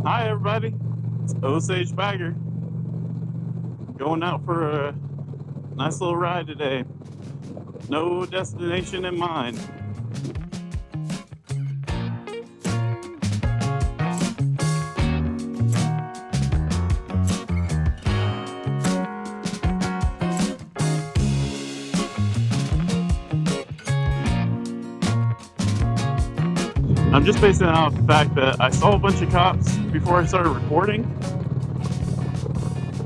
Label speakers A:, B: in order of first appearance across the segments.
A: Hi everybody, it's Osage Bagger going out for a nice little ride today. No destination in mind. I'm just basing it off the fact that I saw a bunch of cops before I started recording.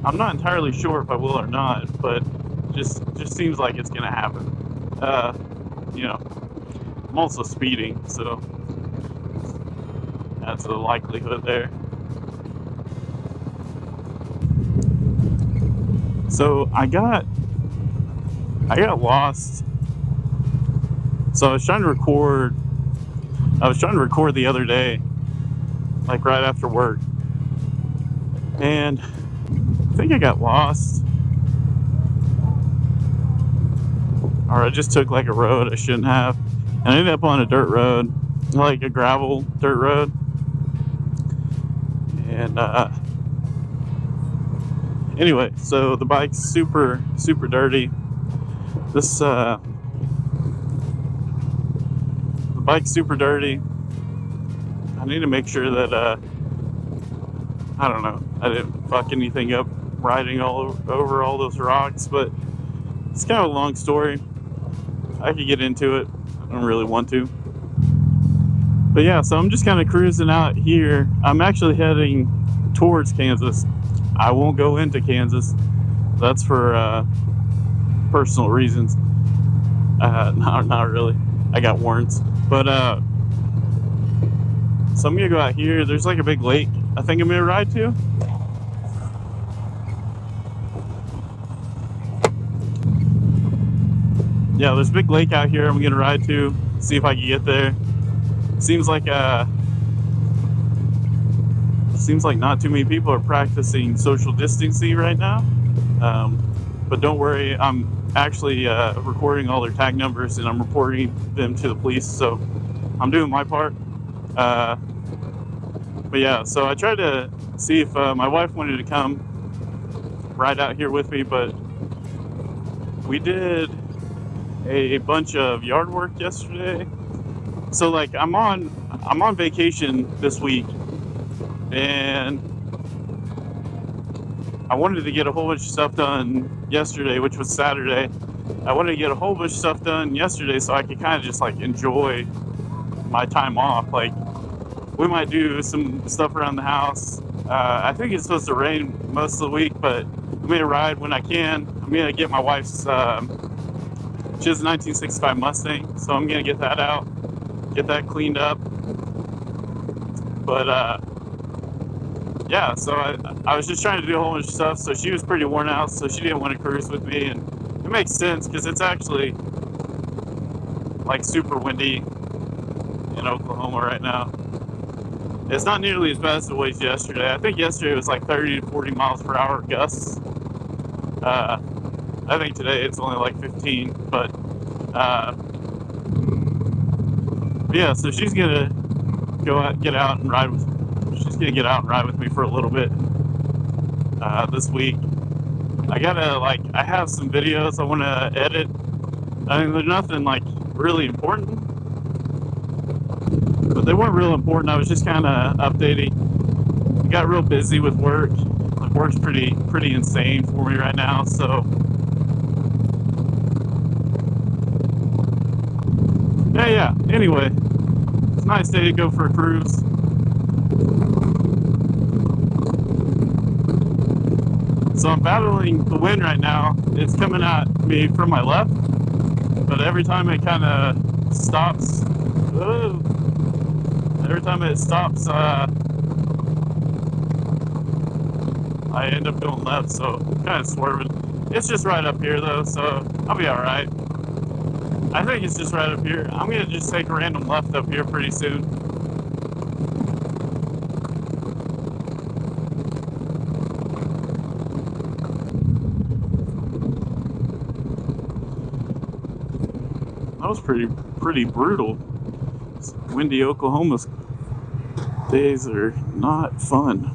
A: I'm not entirely sure if I will or not, but just seems like it's gonna happen. You know, I'm also speeding, so that's a likelihood there. So I got lost. So I was trying to record the other day, like right after work, and I think I got lost, or I just took like a road I shouldn't have, and I ended up on a dirt road, like a gravel dirt road, and anyway, so the bike's super dirty. The bike's super dirty. I need to make sure that I don't know, I didn't fuck anything up riding all over all those rocks, but it's kind of a long story. I could get into it. I don't really want to. But yeah, so I'm just kind of cruising out here. I'm actually heading towards Kansas. I won't go into Kansas. That's for personal reasons. Not really. I got warrants. But so I'm gonna go out here. There's like a big lake I think I'm gonna ride to. Yeah, there's a big lake out here I'm gonna ride to, see if I can get there. Seems like not too many people are practicing social distancing right now. But don't worry, I'm actually recording all their tag numbers and I'm reporting them to the police, so I'm doing my part. But yeah, so I tried to see if my wife wanted to come ride out here with me, but we did a bunch of yard work yesterday. So like I'm on vacation this week, and I wanted to get a whole bunch of stuff done yesterday, which was Saturday. I wanted to get a whole bunch of stuff done yesterday so I could kind of just like enjoy my time off. Like we might do some stuff around the house. I think it's supposed to rain most of the week, but I'm gonna ride when I can. I'm gonna get my wife's she has a 1965 Mustang, so I'm gonna get that out, get that cleaned up. But yeah, so I was just trying to do a whole bunch of stuff, so she was pretty worn out, so she didn't want to cruise with me, and it makes sense because it's actually like super windy in Oklahoma right now. It's not nearly as bad as it was yesterday. I think yesterday it was like 30 to 40 miles per hour gusts. I think today it's only like 15, but yeah, so she's gonna get out and ride with me for a little bit this week. I have some videos I want to edit. I mean, there's nothing like really important, but they weren't real important. I was just kind of updating. I got real busy with work. Like work's pretty insane for me right now, so yeah. Anyway, it's a nice day to go for a cruise. So I'm battling the wind right now. It's coming at me from my left, but every time it kind of stops, I end up going left, so kind of swerving. It's just right up here though, so I'll be all right. I think it's just right up here. I'm gonna just take a random left up here pretty soon. That was pretty brutal. It's windy Oklahoma's Days are not fun.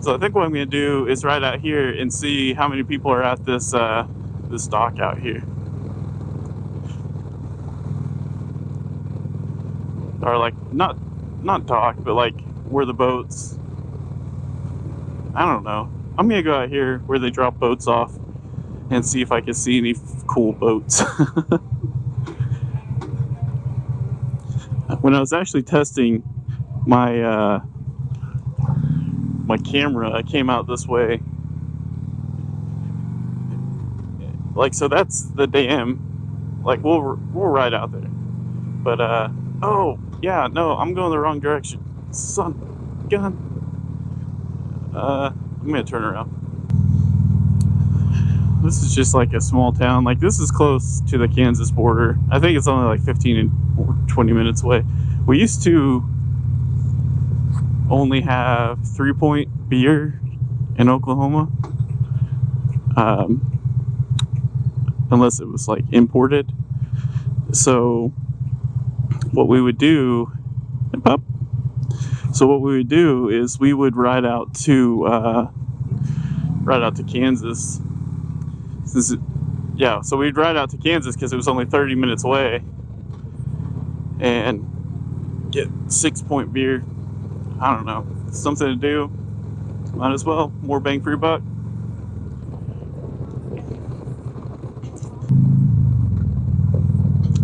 A: So I think what I'm gonna do is ride out here and see how many people are at this this dock out here. Or like not dock, but like where the boats. I don't know. I'm gonna go out here where they drop boats off and see if I can see any cool boats. When I was actually testing my my camera, I came out this way. Like, so that's the dam. Like, we'll ride out there. But oh yeah, no, I'm going the wrong direction. Son of a gun. I'm gonna turn around. This is just like a small town. Like, this is close to the Kansas border. I think it's only like 15 or 20 minutes away. We used to only have 3 Point beer in Oklahoma, unless it was like imported. So what we would do, is we would ride out to Kansas. So we'd ride out to Kansas because it was only 30 minutes away, and get 6 Point beer. I don't know, something to do. Might as well. More bang for your buck.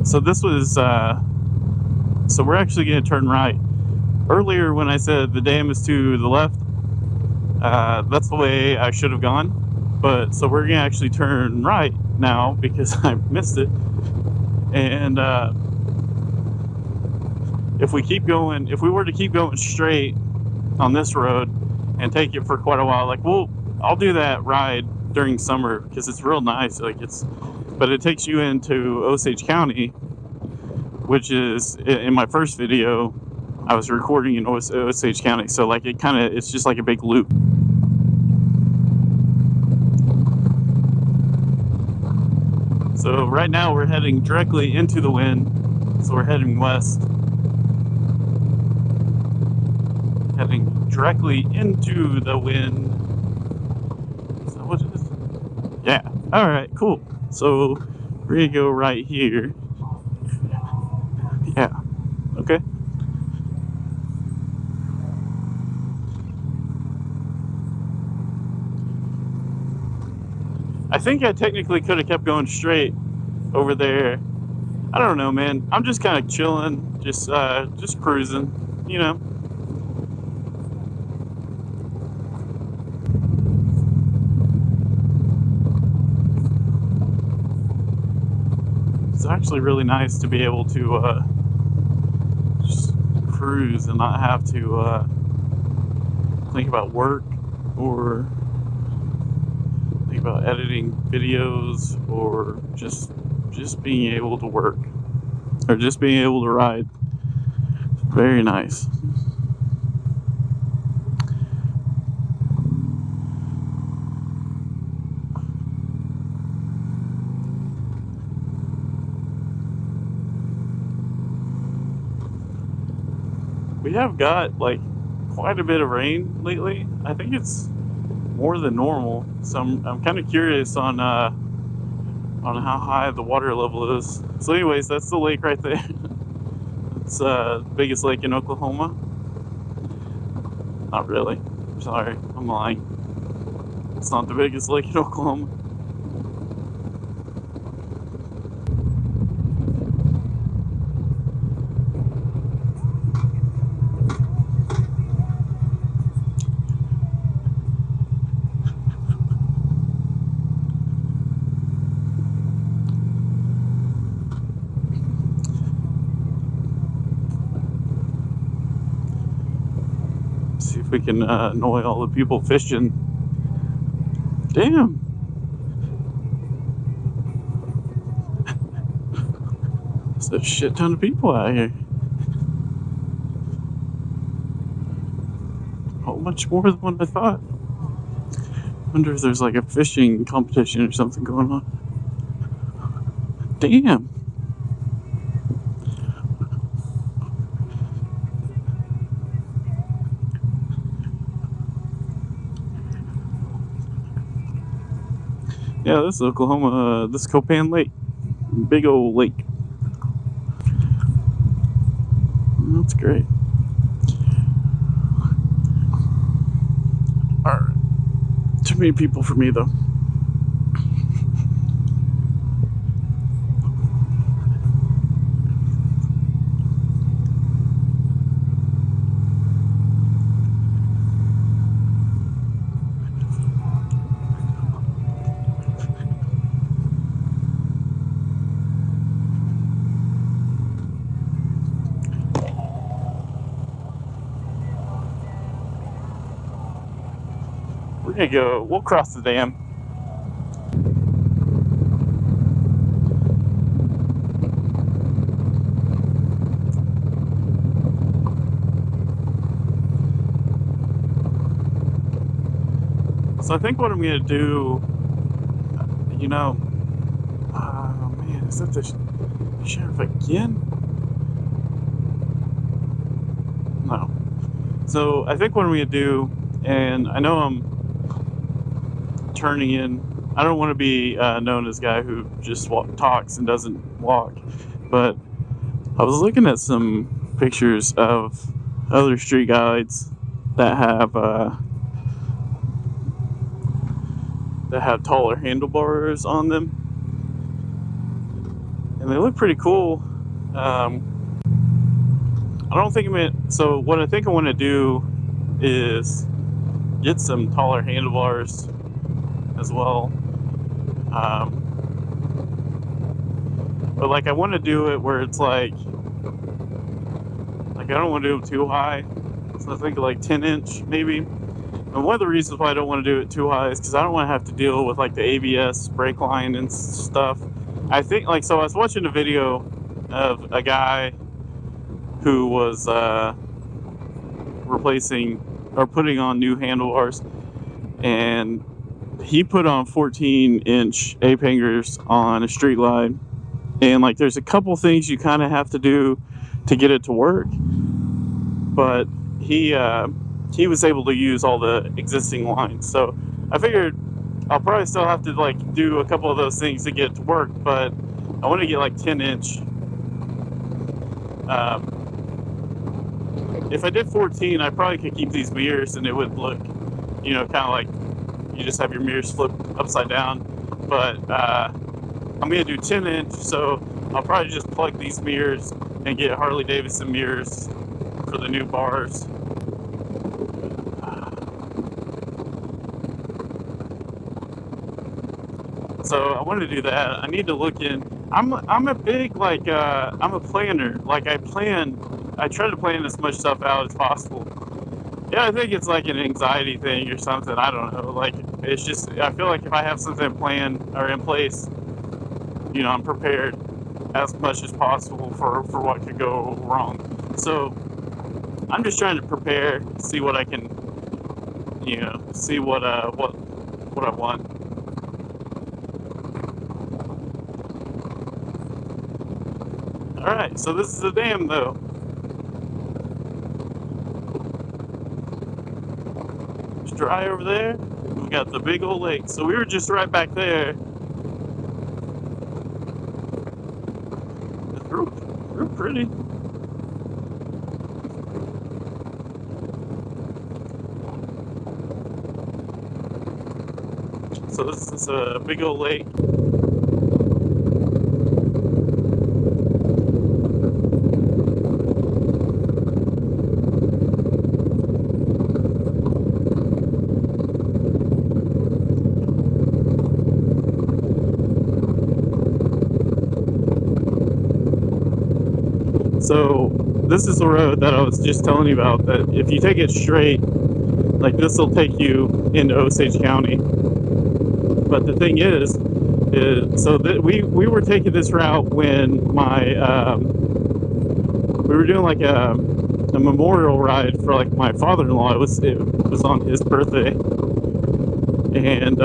A: So this was, so we're actually going to turn right. Earlier when I said the dam is to the left, that's the way I should have gone. But so we're going to actually turn right now because I missed it. And if we were to keep going straight on this road and take it for quite a while, like, I'll do that ride during summer because it's real nice. Like, but it takes you into Osage County, which is, in my first video, I was recording in Osage County. So like, it's just like a big loop. So right now we're heading directly into the wind. So we're heading west. Heading directly into the wind. Is that what it is? Yeah. Alright, cool. So we're gonna go right here. Yeah. Okay. I think I technically could have kept going straight over there. I don't know, man. I'm just kind of chilling, just cruising, you know. It's actually really nice to be able to just cruise and not have to think about work or think about editing videos or just being able to work or just being able to ride. Very nice. We have got like quite a bit of rain lately. I think it's more than normal. So I'm kind of curious on how high the water level is. So anyways, that's the lake right there. It's the biggest lake in Oklahoma. Not really. Sorry, I'm lying. It's not the biggest lake in Oklahoma. See if we can annoy all the people fishing. Damn. There's a shit ton of people out here. Oh, much more than what I thought. Wonder if there's like a fishing competition or something going on. Damn. Yeah, this is Oklahoma. This is Copan Lake. Big old lake. That's great. Alright. Too many people for me, though. We're gonna go, we'll cross the dam. So I think what I'm gonna do, you know, oh man, is that the sheriff again? No. So I think what I'm gonna do, and I know I'm turning in, I don't want to be known as a guy who just talks and doesn't walk, but I was looking at some pictures of other street guides that have taller handlebars on them, and they look pretty cool. I don't think so what I think I want to do is get some taller handlebars as well. But like I want to do it where it's like I don't want to do them too high. So I think like 10-inch maybe. And one of the reasons why I don't want to do it too high is because I don't want to have to deal with like the ABS brake line and stuff. I think like, so I was watching a video of a guy who was replacing or putting on new handlebars, and he put on 14-inch ape hangers on a street line, and like there's a couple things you kind of have to do to get it to work, but he was able to use all the existing lines. So I figured I'll probably still have to like do a couple of those things to get it to work, but I want to get like 10-inch. If I did 14, I probably could keep these mirrors and it would look, you know, kind of like you just have your mirrors flipped upside down. But I'm going to do 10-inch, so I'll probably just plug these mirrors and get Harley Davidson mirrors for the new bars. So I want to do that. I need to look in. I'm a big like I'm a planner. Like I try to plan as much stuff out as possible. Yeah, I think it's like an anxiety thing or something. I don't know. Like it's just I feel like if I have something planned or in place, you know, I'm prepared as much as possible for what could go wrong. So I'm just trying to prepare, see what I can, you know, see what I want. Alright, so this is a dam though. It's dry over there. We got the big old lake. So we were just right back there. It's real pretty. So this is a big old lake. So this is the road that I was just telling you about, that if you take it straight, like this will take you into Osage County. But the thing is so that we were taking this route when we were doing like a memorial ride for like my father-in-law. It was on his birthday, and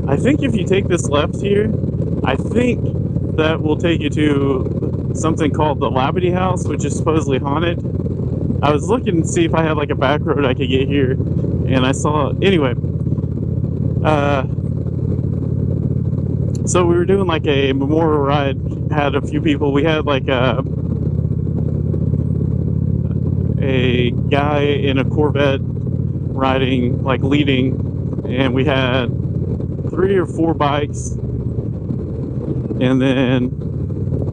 A: I I think if you take this left here, I think that will take you to something called the Labadee House, which is supposedly haunted. I was looking to see if I had like a back road I could get here, and I saw, anyway, so we were doing like a memorial ride, had a few people. We had like a guy in a Corvette riding, like leading, and we had 3 or 4 bikes, and then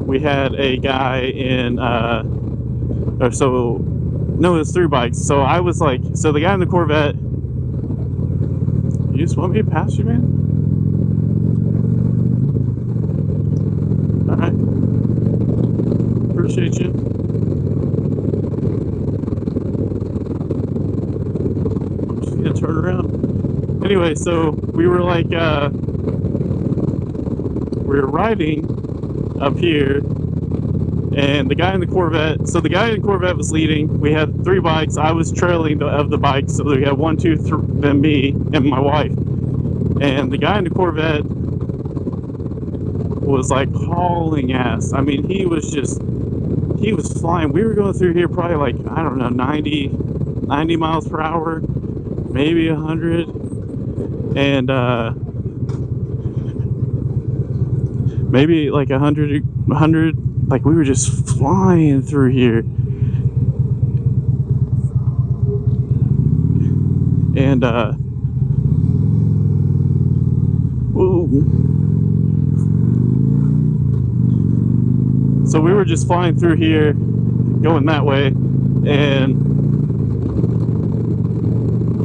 A: we had a guy in no, it was 3 bikes. So I was like, so the guy in the Corvette, you just want me to pass you, man? Alright. Appreciate you. I'm just gonna turn around. Anyway, so we were like, we were riding up here, and the guy in the Corvette, so the guy in the Corvette was leading. We had 3 bikes. I was trailing of the bikes, so we had 1, 2, 3, then me and my wife. And the guy in the Corvette was like hauling ass. I mean, he was flying. We were going through here probably like, I don't know, 90 miles per hour, maybe 100. And maybe like 100, like we were just flying through here. And so we were just flying through here, going that way,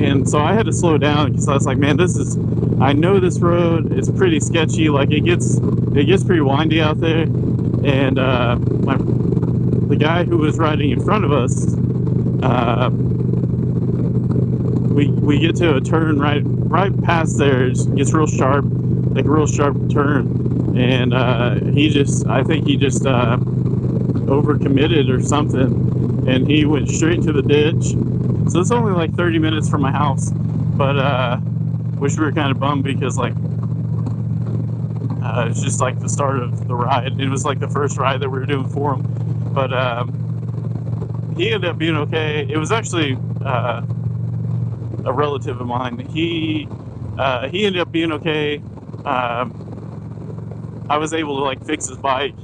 A: and so I had to slow down because I was like, man, I know this road is pretty sketchy. Like it gets pretty windy out there, and the guy who was riding in front of us, we get to a turn right past there. It gets real sharp, like a real sharp turn, and I think he just overcommitted or something, and he went straight into the ditch. So it's only like 30 minutes from my house, but which we were kind of bummed because like it's just like the start of the ride. It was like the first ride that we were doing for him, but he ended up being okay. It was actually a relative of mine. He ended up being okay. I was able to like fix his bike.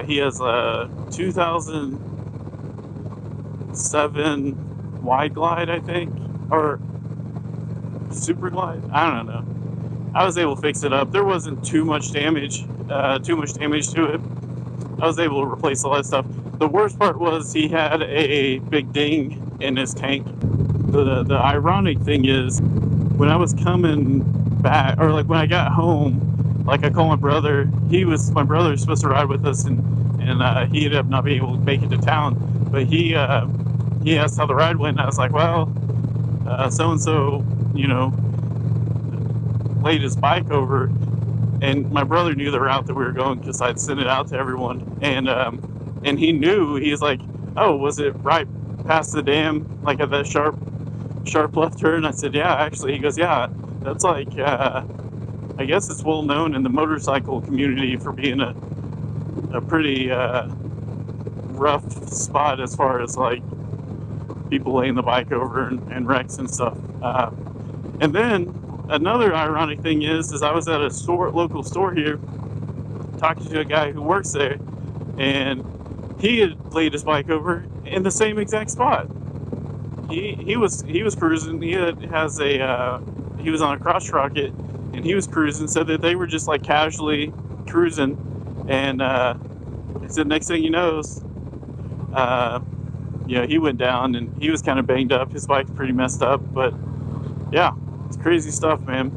A: He has a 2007 Wide Glide, I think, or Super Glide. I don't know. I was able to fix it up. There wasn't too much damage to it. I was able to replace a lot of stuff. The worst part was he had a big ding in his tank. The ironic thing is, when I was coming back, or like when I got home, like I called my brother. My brother was supposed to ride with us, and he ended up not being able to make it to town. But he asked how the ride went, and I was like, well, so and so, laid his bike over, and my brother knew the route that we were going because I'd sent it out to everyone, and he knew. He's like, oh, was it right past the dam, like at that sharp left turn? I said, yeah, actually. He goes, yeah, that's like, I guess it's well known in the motorcycle community for being a pretty rough spot as far as like people laying the bike over and wrecks and stuff. And then another ironic thing is I was at a local store here, talking to a guy who works there, and he had laid his bike over in the same exact spot. He was cruising. He was on a crotch rocket, and he was cruising, so that they were just like casually cruising, and he said next thing he knows, he went down, and he was kind of banged up. His bike's pretty messed up, but yeah, it's crazy stuff, man.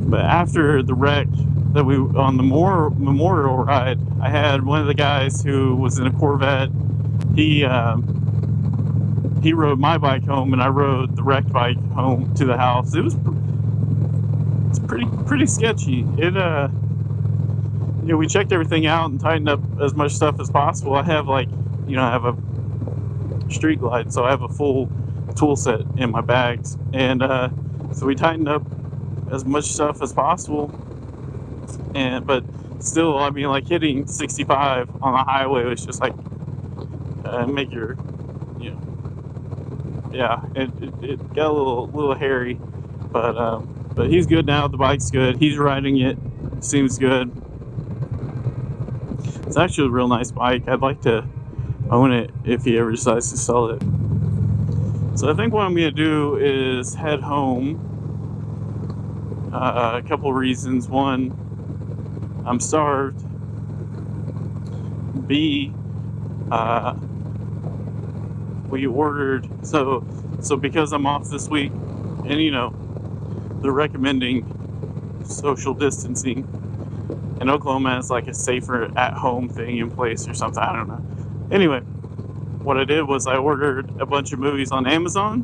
A: But after the wreck that on the memorial ride, I had one of the guys who was in a Corvette. He rode my bike home, and I rode the wrecked bike home to the house. It's pretty sketchy. We checked everything out and tightened up as much stuff as possible. I have I have a Street Glide, so I have a full tool set in my bags, and So we tightened up as much stuff as possible, but still, I mean, like hitting 65 on the highway was just like make your, you know, yeah, it got a little hairy, but he's good now. The bike's good. He's riding it. Seems good. It's actually a real nice bike. I'd like to own it if he ever decides to sell it. So I think what I'm gonna do is head home. A couple reasons. One, I'm starved. B, we ordered, so because I'm off this week, and you know, they're recommending social distancing, and Oklahoma has like a safer at-home thing in place or something, I don't know. Anyway, what I did was I ordered a bunch of movies on Amazon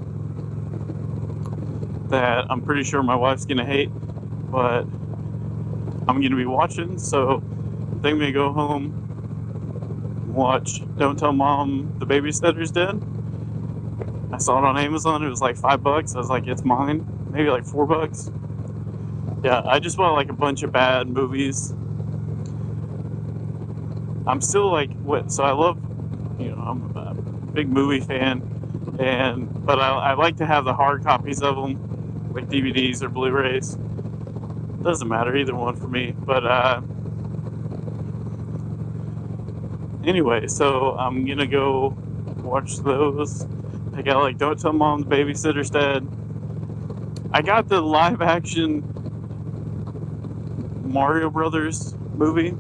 A: that I'm pretty sure my wife's gonna hate, but I'm gonna be watching, so I think I'm gonna go home, watch Don't Tell Mom the Babysitter's Dead. I saw it on Amazon. It was like $5. I was like, it's mine. Maybe like $4. Yeah, I just bought like a bunch of bad movies. I'm still like, so I love, you know, I'm a big movie fan, but I like to have the hard copies of them, like DVDs or Blu-rays. Doesn't matter, either one for me. But anyway, so I'm gonna go watch those. I got like Don't Tell Mom the Babysitter's Dead. I got the live action Mario Brothers movie.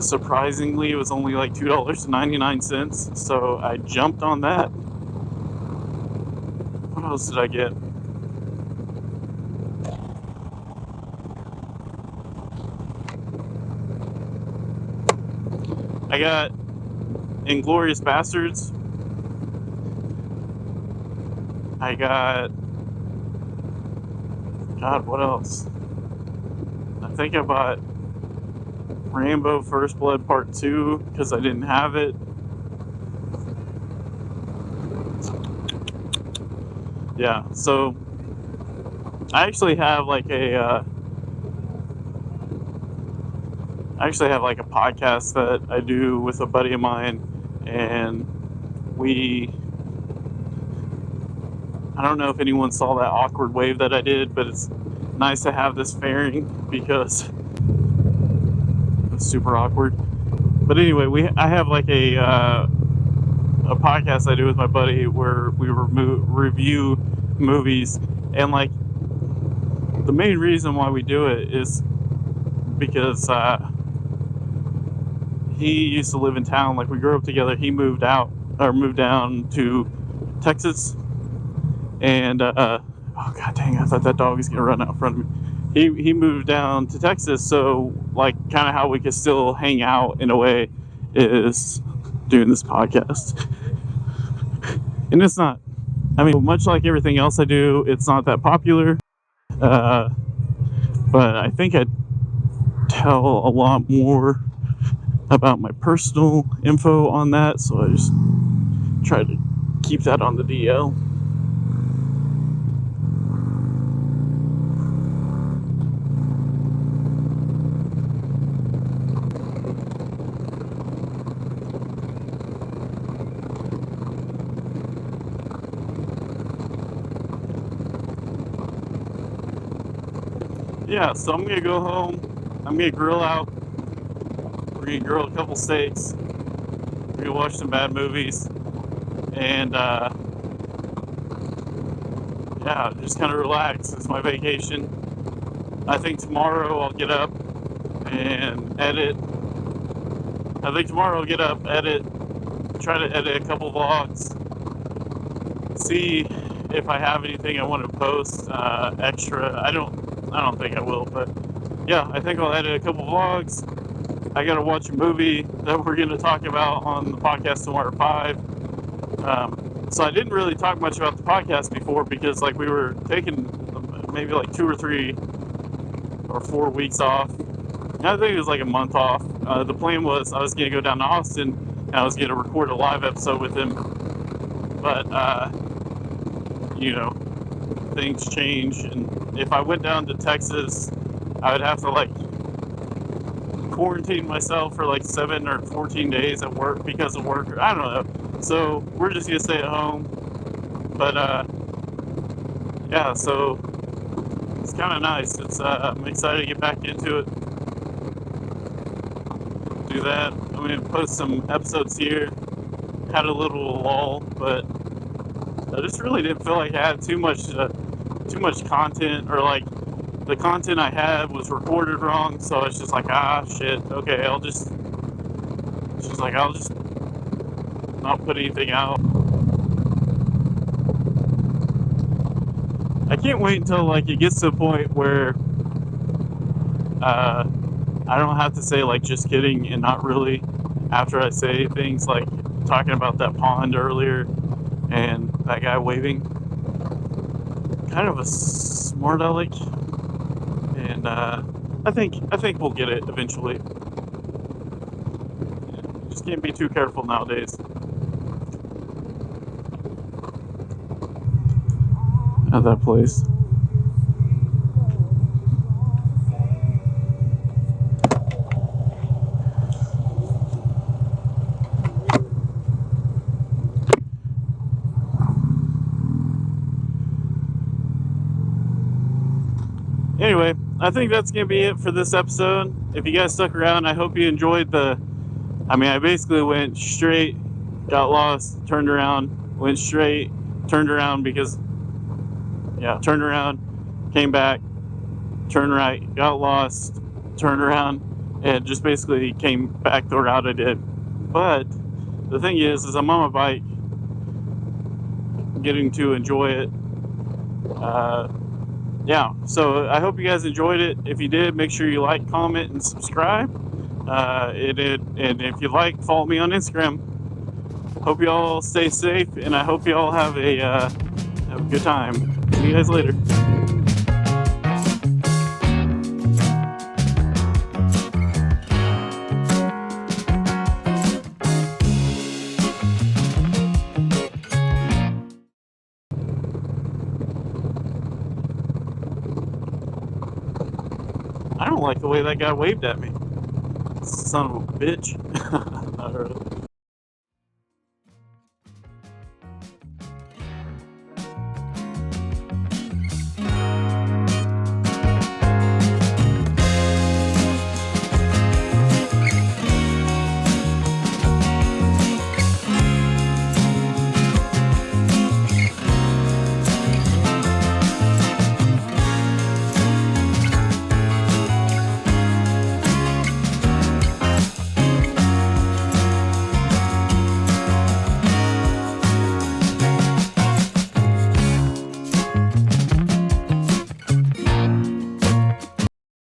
A: Surprisingly, it was only like $2.99, so I jumped on that. What else did I get? I got Inglourious Basterds. I got, God, what else? I think I bought Rambo First Blood Part 2 because I didn't have it. Yeah, so I actually have like a podcast that I do with a buddy of mine, and I don't know if anyone saw that awkward wave that I did, but it's nice to have this fairing because it's super awkward. But anyway, I have like a podcast I do with my buddy where we review movies, and like the main reason why we do it is because he used to live in town. Like, we grew up together. He moved down to Texas, and oh god dang, I thought that dog was gonna run out in front of me. He moved down to Texas, so like kind of how we could still hang out in a way is doing this podcast. And it's not, I mean, much like everything else I do, it's not that popular, but I think I tell a lot more about my personal info on that, so I just try to keep that on the DL. Yeah, so I'm gonna go home. I'm gonna grill out. We're gonna grill a couple steaks. We're gonna watch some bad movies, and yeah, just kind of relax. It's my vacation. I think tomorrow I'll get up and edit. Try to edit a couple vlogs. See if I have anything I want to post extra. I don't think I will, but yeah, I think I'll edit a couple vlogs. I gotta watch a movie that we're gonna talk about on the podcast tomorrow at 5. So I didn't really talk much about the podcast before because like we were taking maybe like 2 or 3 or 4 weeks off. I think it was like a month off. The plan was I was gonna go down to Austin and I was gonna record a live episode with him, but you know, things change. And if I went down to Texas, I would have to like quarantine myself for like 7 or 14 days at work because of work. I don't know. So we're just gonna stay at home. But yeah, so it's kind of nice. It's I'm excited to get back into it. Do that. I'm gonna post some episodes here. Had a little lull, but I just really didn't feel like I had too much content, or like the content I had was recorded wrong. So it's just like, shit. Okay, I'll just not put anything out. I can't wait until like it gets to a point where I don't have to say like just kidding and not really after I say things like talking about that pond earlier and that guy waving. Kind of a smart aleck, and I think we'll get it eventually. You just can't be too careful nowadays. At that place. Anyway, I think that's going to be it for this episode. If you guys stuck around, I hope you enjoyed I basically went straight, got lost, turned around, went straight, turned around turned around, came back, turned right, got lost, turned around, and just basically came back the route I did. But the thing is I'm on my bike, getting to enjoy it. Yeah, so I hope you guys enjoyed it. If you did, make sure you like, comment, and subscribe. And if you like, follow me on Instagram. Hope you all stay safe, and I hope you all have a good time. See you guys later. I don't like the way that guy waved at me. Son of a bitch. Not really.